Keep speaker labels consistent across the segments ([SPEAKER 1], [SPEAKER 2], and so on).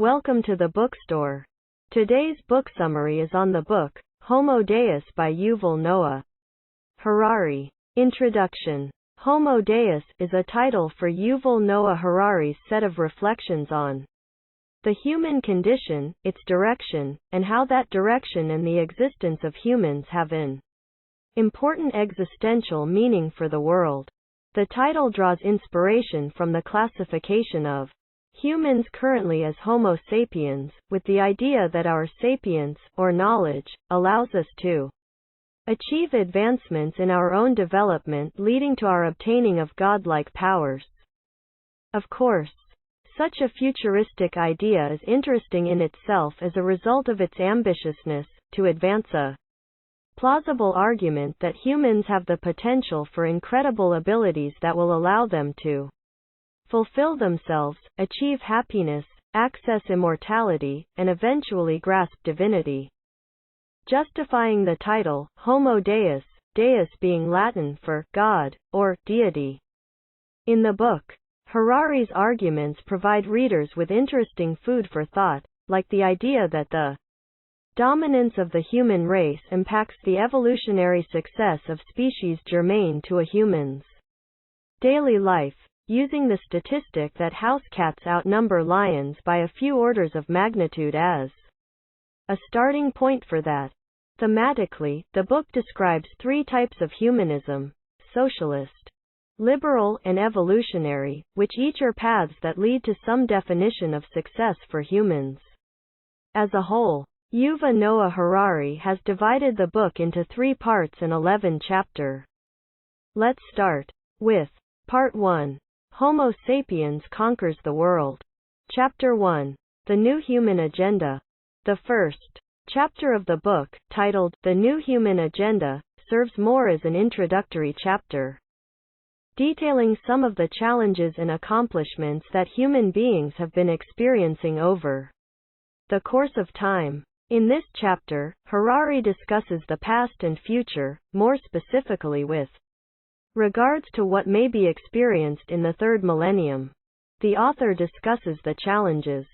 [SPEAKER 1] Welcome to the bookstore. Today's book summary is on the book, Homo Deus by Yuval Noah Harari. Introduction. Homo Deus is a title for Yuval Noah Harari's set of reflections on the human condition, its direction, and how that direction and the existence of humans have an important existential meaning for the world. The title draws inspiration from the classification of humans currently as Homo sapiens, with the idea that our sapience, or knowledge, allows us to achieve advancements in our own development leading to our obtaining of godlike powers. Of course, such a futuristic idea is interesting in itself as a result of its ambitiousness to advance a plausible argument that humans have the potential for incredible abilities that will allow them to fulfill themselves, achieve happiness, access immortality, and eventually grasp divinity. Justifying the title, Homo Deus, Deus being Latin for God, or deity. In the book, Harari's arguments provide readers with interesting food for thought, like the idea that the dominance of the human race impacts the evolutionary success of species germane to a human's daily life, using the statistic that house cats outnumber lions by a few orders of magnitude as a starting point for that. Thematically, the book describes three types of humanism: socialist, liberal, and evolutionary, which each are paths that lead to some definition of success for humans. As a whole, Yuval Noah Harari has divided the book into 3 parts and 11 chapters. Let's start with Part 1. Homo sapiens conquers the world. Chapter 1. The New Human Agenda. The first chapter of the book, titled The New Human Agenda, serves more as an introductory chapter, detailing some of the challenges and accomplishments that human beings have been experiencing over the course of time. In this chapter, Harari discusses the past and future, more specifically with regards to what may be experienced in the third millennium. The author discusses the challenges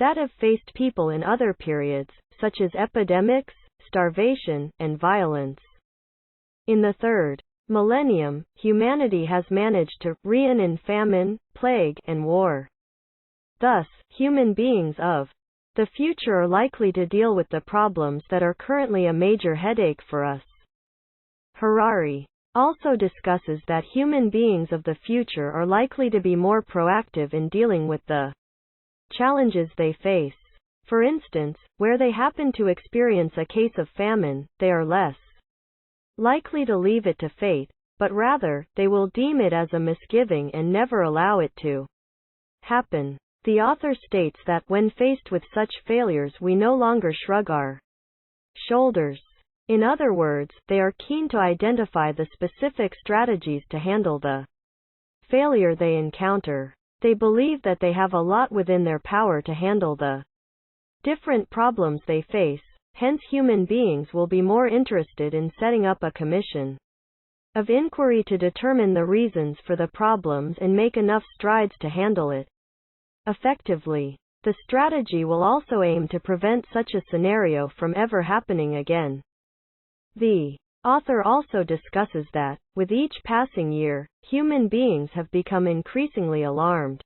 [SPEAKER 1] that have faced people in other periods, such as epidemics, starvation, and violence. In the third millennium, humanity has managed to rein in famine, plague, and war. Thus, human beings of the future are likely to deal with the problems that are currently a major headache for us. Harari also discusses that human beings of the future are likely to be more proactive in dealing with the challenges they face. For instance, where they happen to experience a case of famine, they are less likely to leave it to fate, but rather, they will deem it as a misgiving and never allow it to happen. The author states that when faced with such failures we no longer shrug our shoulders. In other words, they are keen to identify the specific strategies to handle the failure they encounter. They believe that they have a lot within their power to handle the different problems they face, hence human beings will be more interested in setting up a commission of inquiry to determine the reasons for the problems and make enough strides to handle it effectively. The strategy will also aim to prevent such a scenario from ever happening again. The author also discusses that, with each passing year, human beings have become increasingly alarmed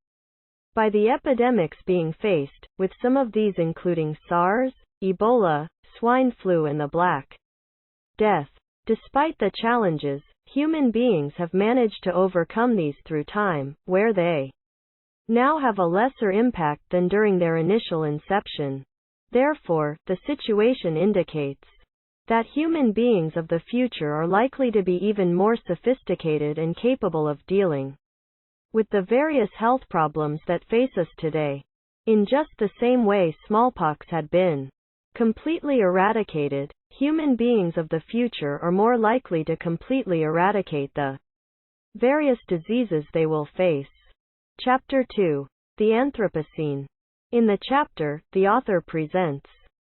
[SPEAKER 1] by the epidemics being faced, with some of these including SARS, Ebola, swine flu, and the Black Death. Despite the challenges, human beings have managed to overcome these through time, where they now have a lesser impact than during their initial inception. Therefore, the situation indicates that human beings of the future are likely to be even more sophisticated and capable of dealing with the various health problems that face us today. In just the same way smallpox had been completely eradicated, human beings of the future are more likely to completely eradicate the various diseases they will face. Chapter 2. The Anthropocene. In the chapter, the author presents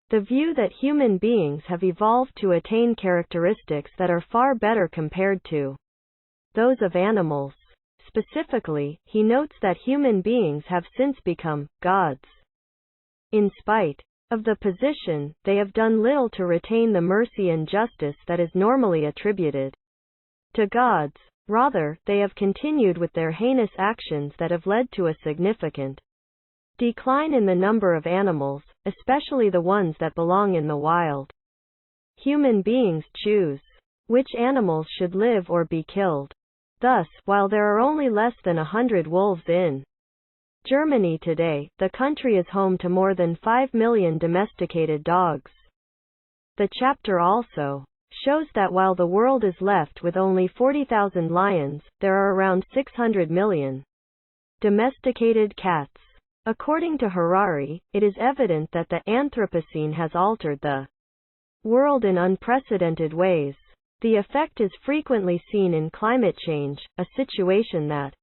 [SPEAKER 1] the view that human beings have evolved to attain characteristics that are far better compared to those of animals. Specifically, he notes that human beings have since become gods. In spite of the position, they have done little to retain the mercy and justice that is normally attributed to gods. Rather, they have continued with their heinous actions that have led to a significant decline in the number of animals, especially the ones that belong in the wild. Human beings choose which animals should live or be killed. Thus, while there are only less than 100 wolves in Germany today, the country is home to more than 5 million domesticated dogs. The chapter also shows that while the world is left with only 40,000 lions, there are around 600 million domesticated cats. According to Harari, it is evident that the Anthropocene has altered the world in unprecedented ways. The effect is frequently seen in climate change, a situation that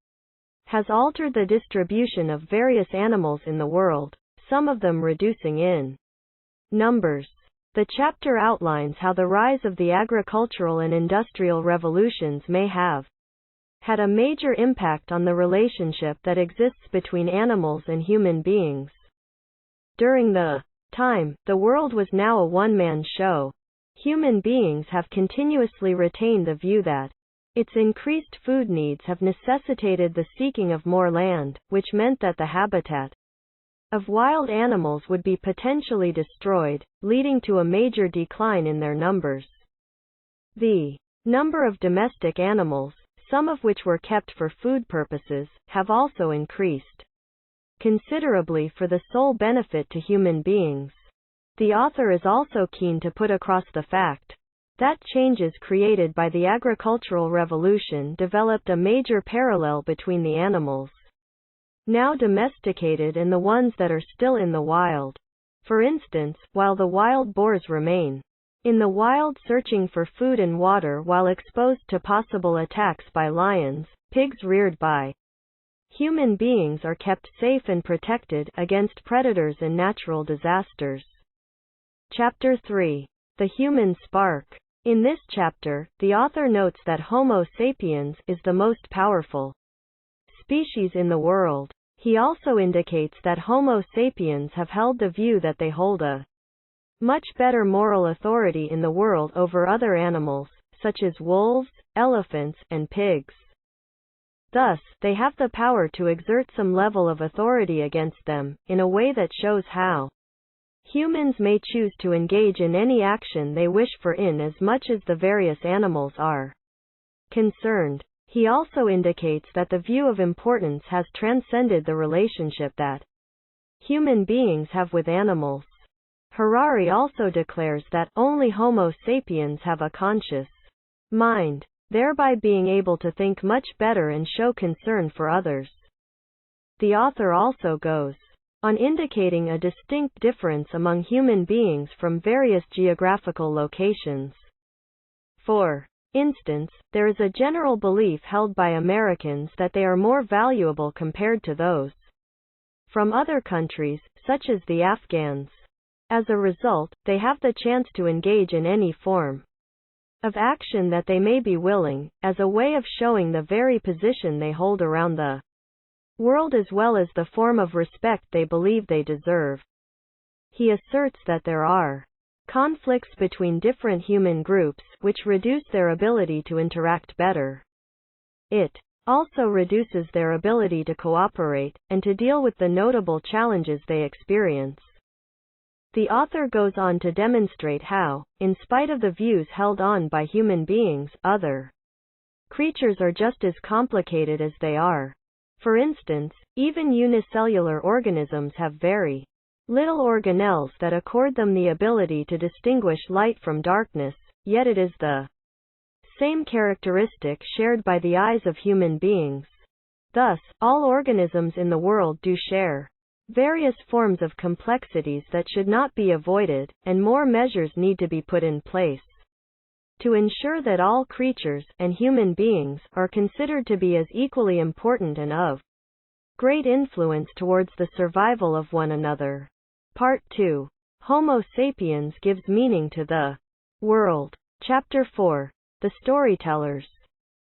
[SPEAKER 1] has altered the distribution of various animals in the world, some of them reducing in numbers. The chapter outlines how the rise of the agricultural and industrial revolutions may have had a major impact on the relationship that exists between animals and human beings. During the time, the world was now a one-man show. Human beings have continuously retained the view that its increased food needs have necessitated the seeking of more land, which meant that the habitat of wild animals would be potentially destroyed, leading to a major decline in their numbers. The number of domestic animals, some of which were kept for food purposes, have also increased considerably for the sole benefit to human beings. The author is also keen to put across the fact that changes created by the agricultural revolution developed a major parallel between the animals now domesticated and the ones that are still in the wild. For instance, while the wild boars remain in the wild searching for food and water while exposed to possible attacks by lions, pigs reared by human beings are kept safe and protected against predators and natural disasters. Chapter 3. The Human Spark. In this chapter, the author notes that Homo sapiens is the most powerful species in the world. He also indicates that Homo sapiens have held the view that they hold a much better moral authority in the world over other animals, such as wolves, elephants, and pigs. Thus, they have the power to exert some level of authority against them, in a way that shows how humans may choose to engage in any action they wish for in as much as the various animals are concerned. He also indicates that the view of importance has transcended the relationship that human beings have with animals. Harari also declares that only Homo sapiens have a conscious mind, thereby being able to think much better and show concern for others. The author also goes on indicating a distinct difference among human beings from various geographical locations. For instance, there is a general belief held by Americans that they are more valuable compared to those from other countries, such as the Afghans. As a result, they have the chance to engage in any form of action that they may be willing, as a way of showing the very position they hold around the world as well as the form of respect they believe they deserve. He asserts that there are conflicts between different human groups, which reduce their ability to interact better. It also reduces their ability to cooperate, and to deal with the notable challenges they experience. The author goes on to demonstrate how, in spite of the views held on by human beings, other creatures are just as complicated as they are. For instance, even unicellular organisms have very little organelles that accord them the ability to distinguish light from darkness, yet it is the same characteristic shared by the eyes of human beings. Thus, all organisms in the world do share various forms of complexities that should not be avoided, and more measures need to be put in place to ensure that all creatures, and human beings, are considered to be as equally important and of great influence towards the survival of one another. Part 2. Homo sapiens gives meaning to the world. Chapter 4. The Storytellers.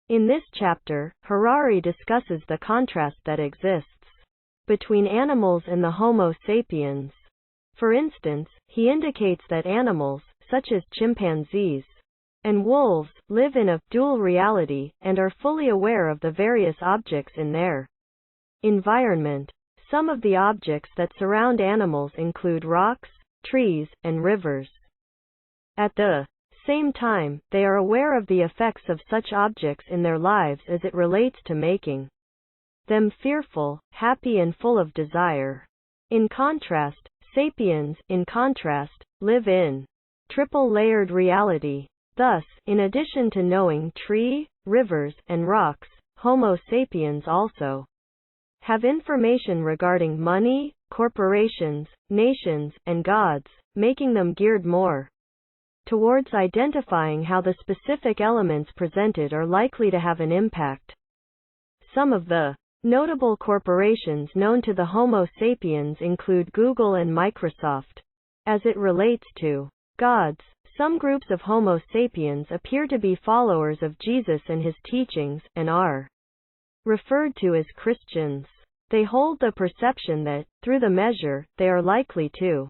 [SPEAKER 1] In this chapter, Harari discusses the contrast that exists between animals and the Homo sapiens. For instance, he indicates that animals, such as chimpanzees and wolves, live in a dual reality and are fully aware of the various objects in their environment. Some of the objects that surround animals include rocks, trees, and rivers. At the same time, they are aware of the effects of such objects in their lives as it relates to making them fearful, happy, and full of desire. In contrast, sapiens, live in triple-layered reality. Thus, in addition to knowing tree, rivers, and rocks, Homo sapiens also have information regarding money, corporations, nations, and gods, making them geared more towards identifying how the specific elements presented are likely to have an impact. Some of the notable corporations known to the Homo sapiens include Google and Microsoft. As it relates to gods, some groups of Homo sapiens appear to be followers of Jesus and his teachings, and are referred to as Christians. They hold the perception that, through the measure, they are likely to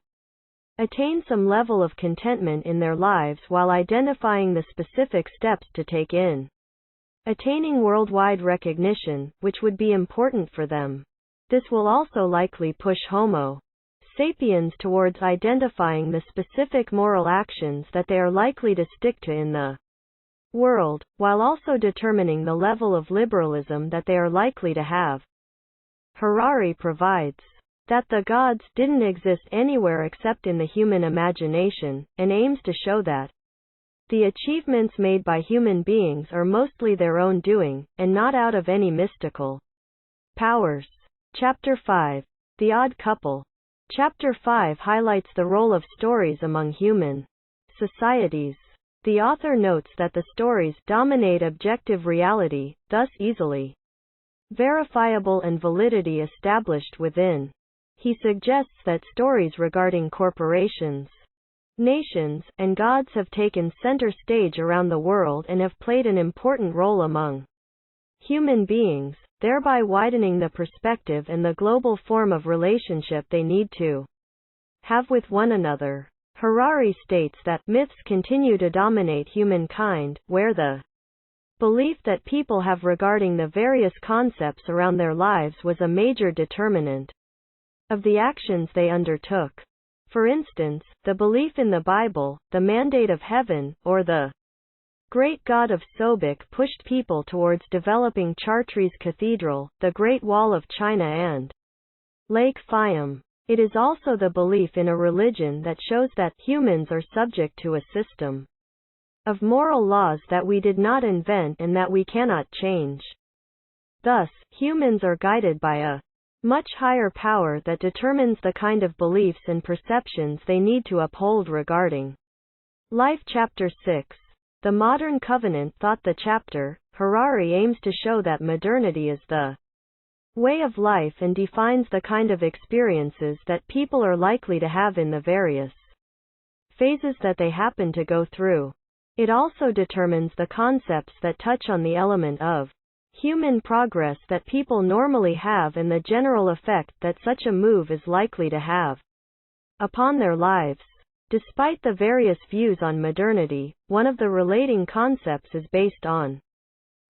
[SPEAKER 1] attain some level of contentment in their lives while identifying the specific steps to take in attaining worldwide recognition, which would be important for them. This will also likely push Homo sapiens towards identifying the specific moral actions that they are likely to stick to in the world, while also determining the level of liberalism that they are likely to have. Harari provides that the gods didn't exist anywhere except in the human imagination, and aims to show that the achievements made by human beings are mostly their own doing, and not out of any mystical powers. Chapter 5. The Odd Couple. Chapter 5 highlights the role of stories among human societies. The author notes that the stories dominate objective reality, thus easily verifiable and validity established within. He suggests that stories regarding corporations, nations, and gods have taken center stage around the world and have played an important role among human beings, thereby widening the perspective and the global form of relationship they need to have with one another. Harari states that myths continue to dominate humankind, where the belief that people have regarding the various concepts around their lives was a major determinant of the actions they undertook. For instance, the belief in the Bible, the mandate of heaven, or the great god of Sobek pushed people towards developing Chartres Cathedral, the Great Wall of China, and Lake Fayum. It is also the belief in a religion that shows that humans are subject to a system of moral laws that we did not invent and that we cannot change. Thus, humans are guided by a much higher power that determines the kind of beliefs and perceptions they need to uphold regarding life. Chapter 6. The Modern Covenant Thought. The chapter, Harari aims to show that modernity is the way of life and defines the kind of experiences that people are likely to have in the various phases that they happen to go through. It also determines the concepts that touch on the element of human progress that people normally have and the general effect that such a move is likely to have upon their lives. Despite the various views on modernity, one of the relating concepts is based on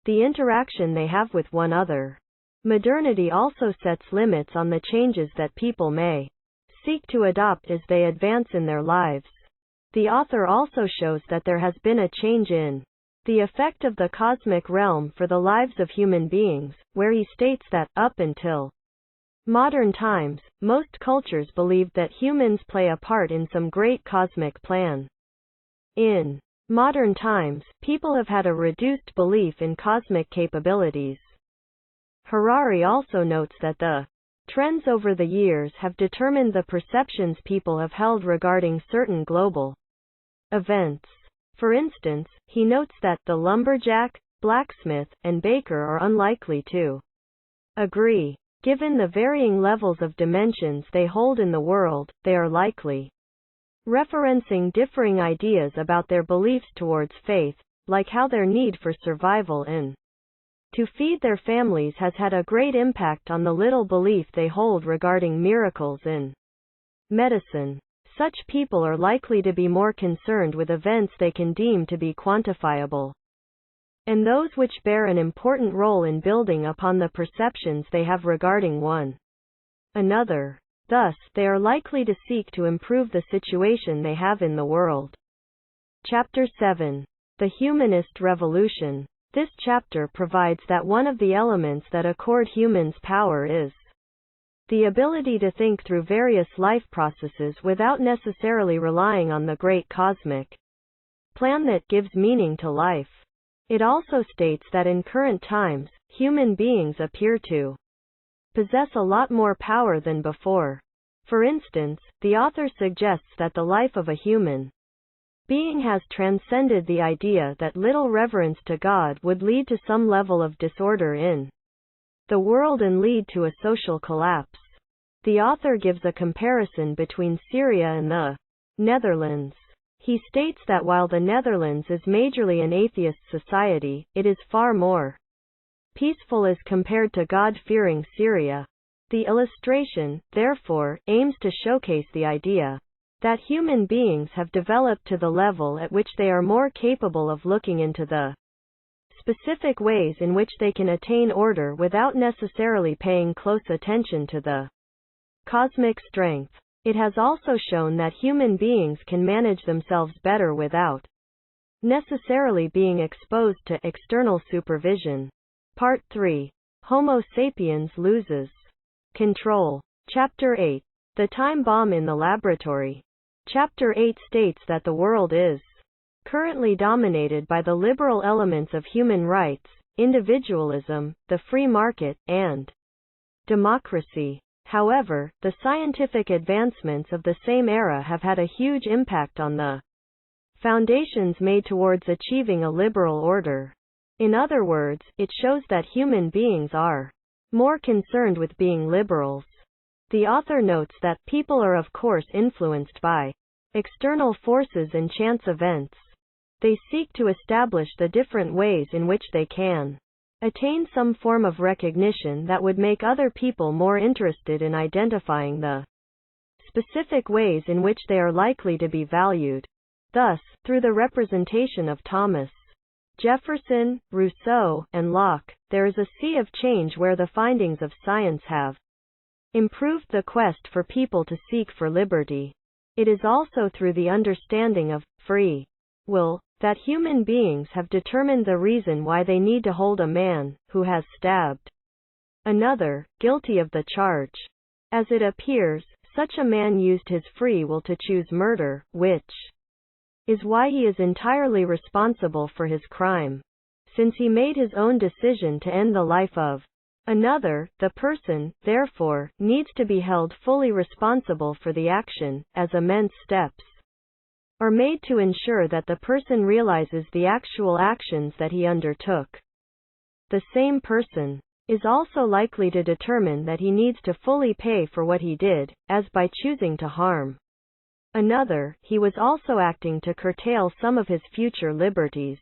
[SPEAKER 1] the interaction they have with one another. Modernity also sets limits on the changes that people may seek to adopt as they advance in their lives. The author also shows that there has been a change in the effect of the cosmic realm for the lives of human beings, where he states that, up until modern times, most cultures believed that humans play a part in some great cosmic plan. In modern times, people have had a reduced belief in cosmic capabilities. Harari also notes that the trends over the years have determined the perceptions people have held regarding certain global events. For instance, he notes that the lumberjack, blacksmith, and baker are unlikely to agree. Given the varying levels of dimensions they hold in the world, they are likely referencing differing ideas about their beliefs towards faith, like how their need for survival and to feed their families has had a great impact on the little belief they hold regarding miracles in medicine. such people are likely to be more concerned with events they can deem to be quantifiable, and those which bear an important role in building upon the perceptions they have regarding one another. Thus, they are likely to seek to improve the situation they have in the world. Chapter 7. The Humanist Revolution. This chapter provides that one of the elements that accord humans power is the ability to think through various life processes without necessarily relying on the great cosmic plan that gives meaning to life. It also states that in current times, human beings appear to possess a lot more power than before. For instance, the author suggests that the life of a human being has transcended the idea that little reverence to God would lead to some level of disorder in the world and lead to a social collapse. The author gives a comparison between Syria and the Netherlands. He states that while the Netherlands is majorly an atheist society, it is far more peaceful as compared to God-fearing Syria. The illustration, therefore, aims to showcase the idea that human beings have developed to the level at which they are more capable of looking into the specific ways in which they can attain order without necessarily paying close attention to the cosmic strength. It has also shown that human beings can manage themselves better without necessarily being exposed to external supervision. Part 3. Homo sapiens loses control. Chapter 8. The Time Bomb in the Laboratory. Chapter 8 states that the world is currently dominated by the liberal elements of human rights, individualism, the free market, and democracy. However, the scientific advancements of the same era have had a huge impact on the foundations made towards achieving a liberal order. In other words, it shows that human beings are more concerned with being liberals. The author notes that people are of course influenced by external forces and chance events. They seek to establish the different ways in which they can attain some form of recognition that would make other people more interested in identifying the specific ways in which they are likely to be valued. Thus, through the representation of Thomas Jefferson, Rousseau, and Locke, there is a sea of change where the findings of science have improved the quest for people to seek for liberty. It is also through the understanding of free will that human beings have determined the reason why they need to hold a man who has stabbed another guilty of the charge. As it appears, such a man used his free will to choose murder, which is why he is entirely responsible for his crime. Since he made his own decision to end the life of another, the person, therefore, needs to be held fully responsible for the action, as immense steps are made to ensure that the person realizes the actual actions that he undertook. The same person is also likely to determine that he needs to fully pay for what he did, as by choosing to harm another, he was also acting to curtail some of his future liberties.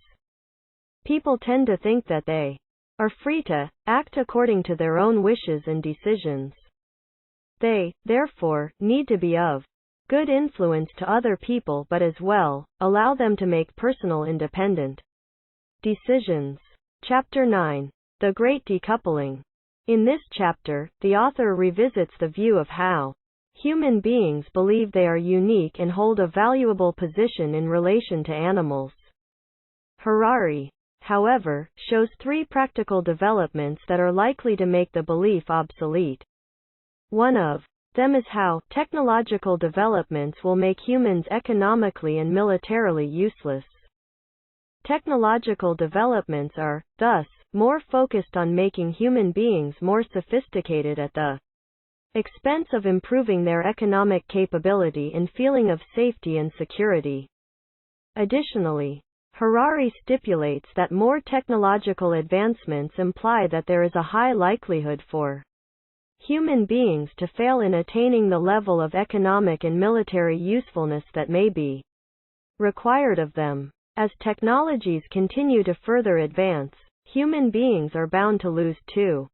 [SPEAKER 1] People tend to think that they are free to act according to their own wishes and decisions. They, therefore, need to be of good influence to other people but as well, allow them to make personal independent decisions. Chapter 9. The Great Decoupling. In this chapter, the author revisits the view of how human beings believe they are unique and hold a valuable position in relation to animals. Harari, however, shows three practical developments that are likely to make the belief obsolete. One of them is how technological developments will make humans economically and militarily useless. Technological developments are, thus, more focused on making human beings more sophisticated at the expense of improving their economic capability and feeling of safety and security. Additionally, Harari stipulates that more technological advancements imply that there is a high likelihood for human beings to fail in attaining the level of economic and military usefulness that may be required of them. As technologies continue to further advance, human beings are bound to lose two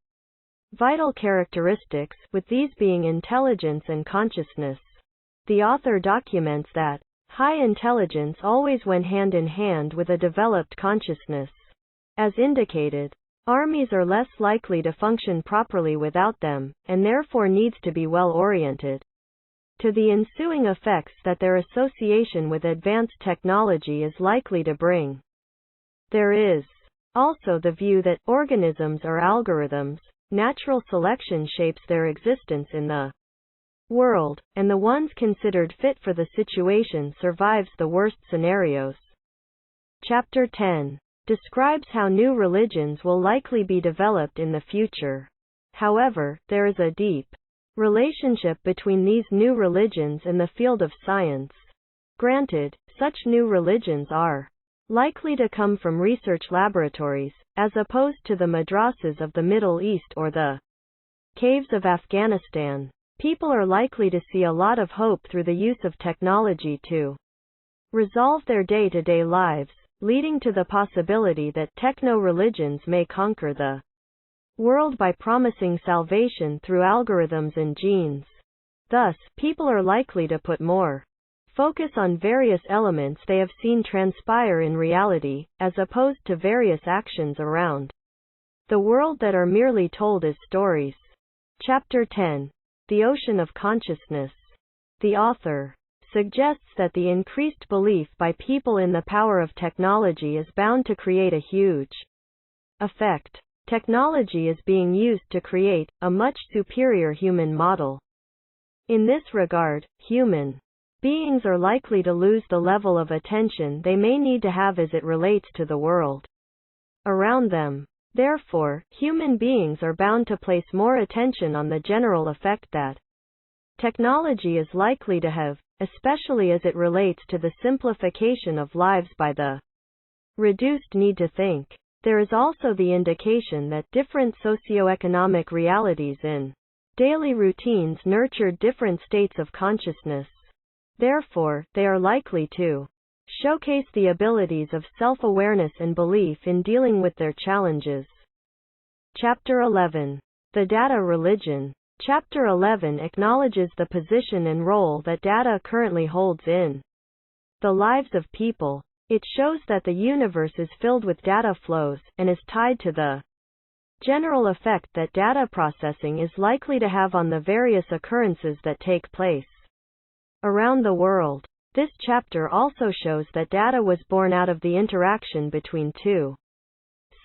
[SPEAKER 1] vital characteristics, with these being intelligence and consciousness. The author documents that high intelligence always went hand in hand with a developed consciousness. As indicated, armies are less likely to function properly without them, and therefore needs to be well oriented to the ensuing effects that their association with advanced technology is likely to bring. There is also the view that organisms are algorithms. Natural selection shapes their existence in the world, and the ones considered fit for the situation survives the worst scenarios. Chapter 10 describes how new religions will likely be developed in the future. However, there is a deep relationship between these new religions and the field of science. Granted, such new religions are likely to come from research laboratories, as opposed to the madrasas of the Middle East or the caves of Afghanistan. People are likely to see a lot of hope through the use of technology to resolve their day-to-day lives, leading to the possibility that techno-religions may conquer the world by promising salvation through algorithms and genes. Thus, people are likely to put more focus on various elements they have seen transpire in reality, as opposed to various actions around the world that are merely told as stories. Chapter 10 The Ocean of Consciousness. The author suggests that the increased belief by people in the power of technology is bound to create a huge effect. Technology is being used to create a much superior human model. In this regard, human beings are likely to lose the level of attention they may need to have as it relates to the world around them. Therefore, human beings are bound to place more attention on the general effect that technology is likely to have, especially as it relates to the simplification of lives by the reduced need to think. There is also the indication that different socioeconomic realities in daily routines nurture different states of consciousness. Therefore, they are likely to showcase the abilities of self-awareness and belief in dealing with their challenges. Chapter 11 The Data Religion. Chapter 11 acknowledges the position and role that data currently holds in the lives of people. It shows that the universe is filled with data flows, and is tied to the general effect that data processing is likely to have on the various occurrences that take place around the world. This chapter also shows that data was born out of the interaction between two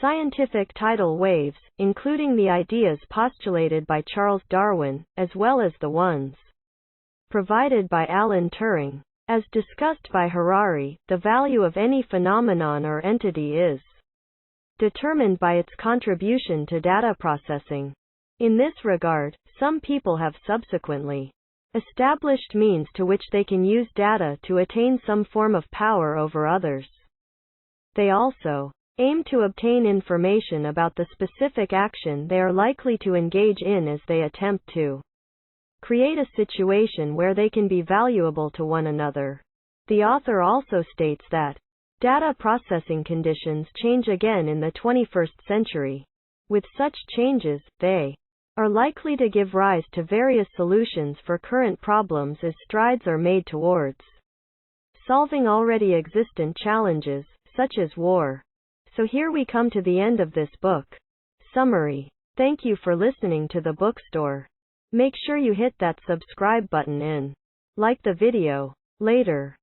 [SPEAKER 1] scientific tidal waves, including the ideas postulated by Charles Darwin, as well as the ones provided by Alan Turing. As discussed by Harari, the value of any phenomenon or entity is determined by its contribution to data processing. In this regard, some people have subsequently established means to which they can use data to attain some form of power over others. They also aim to obtain information about the specific action they are likely to engage in as they attempt to create a situation where they can be valuable to one another. The author also states that data processing conditions change again in the 21st century. With such changes, they are likely to give rise to various solutions for current problems as strides are made towards solving already existent challenges, such as war. So here we come to the end of this book. Summary. Thank you for listening to the bookstore. Make sure you hit that subscribe button and like the video. Later.